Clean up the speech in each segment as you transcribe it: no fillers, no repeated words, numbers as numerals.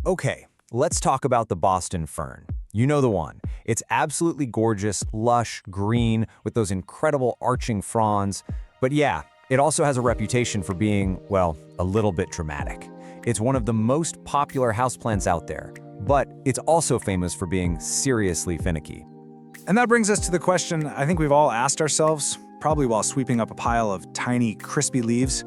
Okay, let's talk about the Boston fern. You know the one. It's absolutely gorgeous, lush, green, with those incredible arching fronds. But yeah, it also has a reputation for being, well, a little bit dramatic. It's one of the most popular houseplants out there, but it's also famous for being seriously finicky. And that brings us to the question I think we've all asked ourselves, probably while sweeping up a pile of tiny, crispy leaves.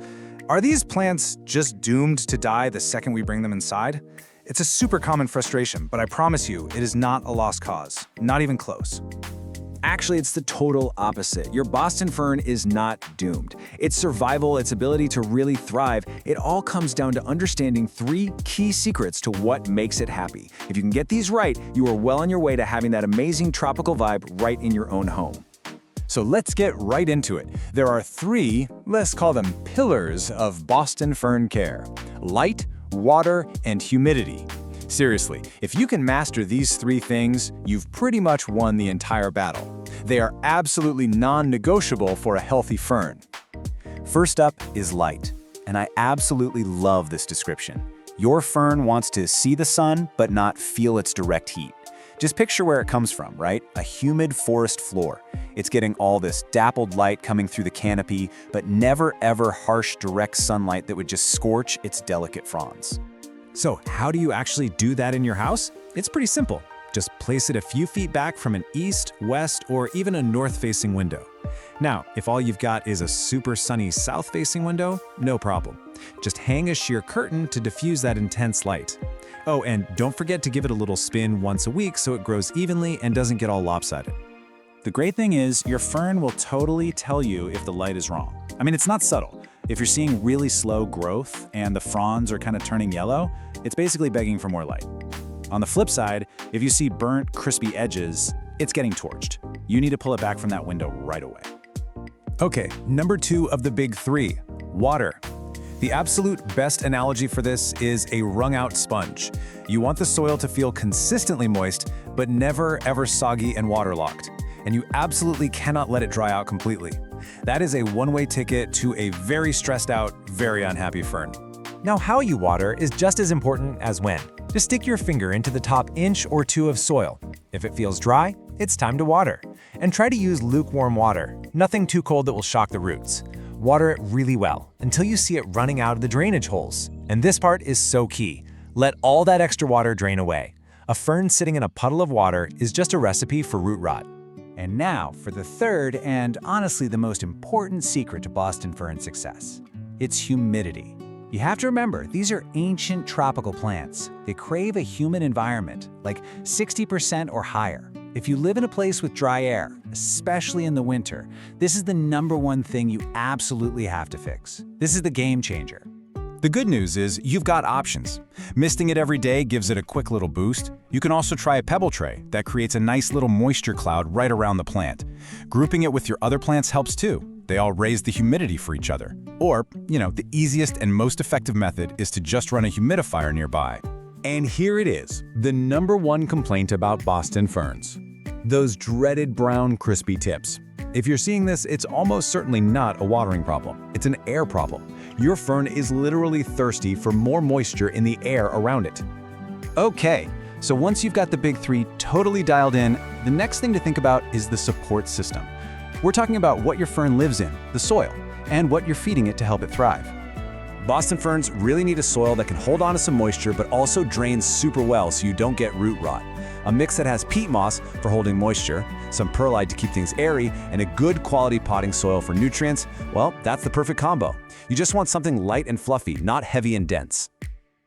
Are these plants just doomed to die the second we bring them inside? It's a super common frustration, but I promise you, it is not a lost cause. Not even close. Actually, it's the total opposite. Your Boston fern is not doomed. Its survival, its ability to really thrive, it all comes down to understanding 3 key secrets to what makes it happy. If you can get these right, you are well on your way to having that amazing tropical vibe right in your own home. So let's get right into it. There are 3, let's call them pillars of Boston Fern care: light, water, and humidity. Seriously, if you can master these 3 things, you've pretty much won the entire battle. They are absolutely non-negotiable for a healthy fern. First up is light, and I absolutely love this description. Your fern wants to see the sun, but not feel its direct heat. Just picture where it comes from, right? A humid forest floor. It's getting all this dappled light coming through the canopy, but never ever harsh direct sunlight that would just scorch its delicate fronds. So how do you actually do that in your house? It's pretty simple. Just place it a few feet back from an east, west, or even a north-facing window. Now, if all you've got is a super sunny south-facing window, no problem. Just hang a sheer curtain to diffuse that intense light. Oh, and don't forget to give it a little spin once a week so it grows evenly and doesn't get all lopsided. The great thing is, your fern will totally tell you if the light is wrong. I mean, it's not subtle. If you're seeing really slow growth and the fronds are kind of turning yellow, it's basically begging for more light. On the flip side, if you see burnt, crispy edges, it's getting torched. You need to pull it back from that window right away. Okay, number 2 of the big 3, water. The absolute best analogy for this is a wrung-out sponge. You want the soil to feel consistently moist, but never ever soggy and waterlogged. And you absolutely cannot let it dry out completely. That is a one-way ticket to a very stressed out, very unhappy fern. Now, how you water is just as important as when. Just stick your finger into the top inch or 2 of soil. If it feels dry, it's time to water. And try to use lukewarm water, nothing too cold that will shock the roots. Water it really well until you see it running out of the drainage holes. And this part is so key. Let all that extra water drain away. A fern sitting in a puddle of water is just a recipe for root rot. And now for the third and honestly the most important secret to Boston fern success. It's humidity. You have to remember, these are ancient tropical plants. They crave a humid environment, like 60% or higher. If you live in a place with dry air, especially in the winter, this is the #1 thing you absolutely have to fix. This is the game changer. The good news is you've got options. Misting it every day gives it a quick little boost. You can also try a pebble tray that creates a nice little moisture cloud right around the plant. Grouping it with your other plants helps too. They all raise the humidity for each other. Or, the easiest and most effective method is to just run a humidifier nearby. And here it is, the #1 complaint about Boston ferns. Those dreaded brown crispy tips. If you're seeing this, it's almost certainly not a watering problem. It's an air problem. Your fern is literally thirsty for more moisture in the air around it. Okay, so once you've got the big 3 totally dialed in, the next thing to think about is the support system. We're talking about what your fern lives in, the soil, and what you're feeding it to help it thrive. Boston ferns really need a soil that can hold on to some moisture but also drains super well so you don't get root rot. A mix that has peat moss for holding moisture, some perlite to keep things airy, and a good quality potting soil for nutrients, well, that's the perfect combo. You just want something light and fluffy, not heavy and dense.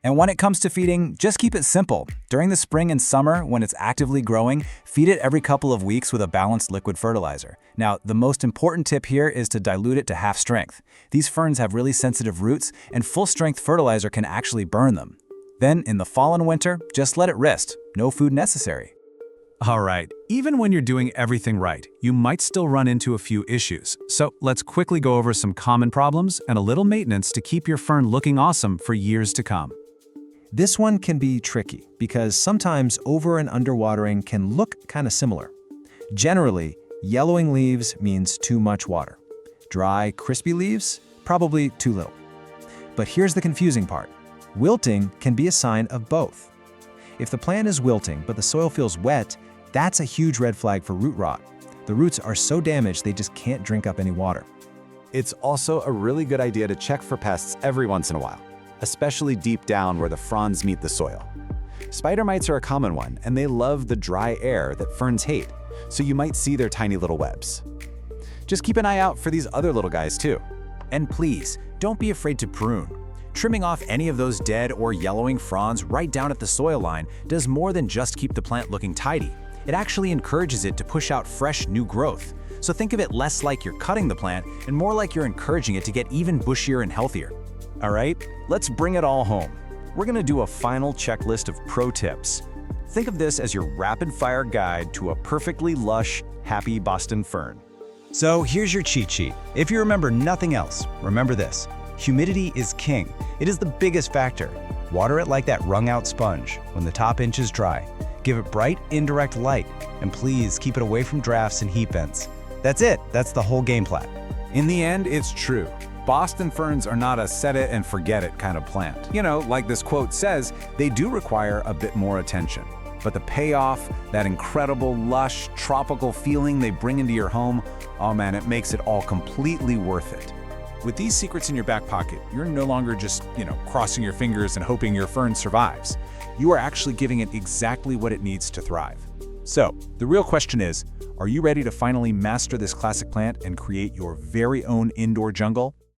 And when it comes to feeding, just keep it simple. During the spring and summer, when it's actively growing, feed it every couple of weeks with a balanced liquid fertilizer. Now, the most important tip here is to dilute it to half strength. These ferns have really sensitive roots, and full-strength fertilizer can actually burn them. Then, in the fall and winter, just let it rest. No food necessary. All right, even when you're doing everything right, you might still run into a few issues. So let's quickly go over some common problems and a little maintenance to keep your fern looking awesome for years to come. This one can be tricky because sometimes over and underwatering can look kind of similar. Generally, yellowing leaves means too much water. Dry, crispy leaves, probably too little. But here's the confusing part. Wilting can be a sign of both. If the plant is wilting but the soil feels wet, that's a huge red flag for root rot. The roots are so damaged they just can't drink up any water. It's also a really good idea to check for pests every once in a while, especially deep down where the fronds meet the soil. Spider mites are a common one, and they love the dry air that ferns hate, so you might see their tiny little webs. Just keep an eye out for these other little guys too. And please, don't be afraid to prune. Trimming off any of those dead or yellowing fronds right down at the soil line does more than just keep the plant looking tidy. It actually encourages it to push out fresh, new growth. So think of it less like you're cutting the plant and more like you're encouraging it to get even bushier and healthier. All right, let's bring it all home. We're gonna do a final checklist of pro tips. Think of this as your rapid-fire guide to a perfectly lush, happy Boston fern. So here's your cheat sheet. If you remember nothing else, remember this. Humidity is king. It is the biggest factor. Water it like that wrung-out sponge when the top inch is dry. Give it bright, indirect light, and please keep it away from drafts and heat vents. That's it. That's the whole game plan. In the end, it's true. Boston ferns are not a set it and forget it kind of plant. You know, like this quote says, they do require a bit more attention. But the payoff, that incredible, lush, tropical feeling they bring into your home, oh man, it makes it all completely worth it. With these secrets in your back pocket, you're no longer just, crossing your fingers and hoping your fern survives. You are actually giving it exactly what it needs to thrive. So, the real question is, are you ready to finally master this classic plant and create your very own indoor jungle?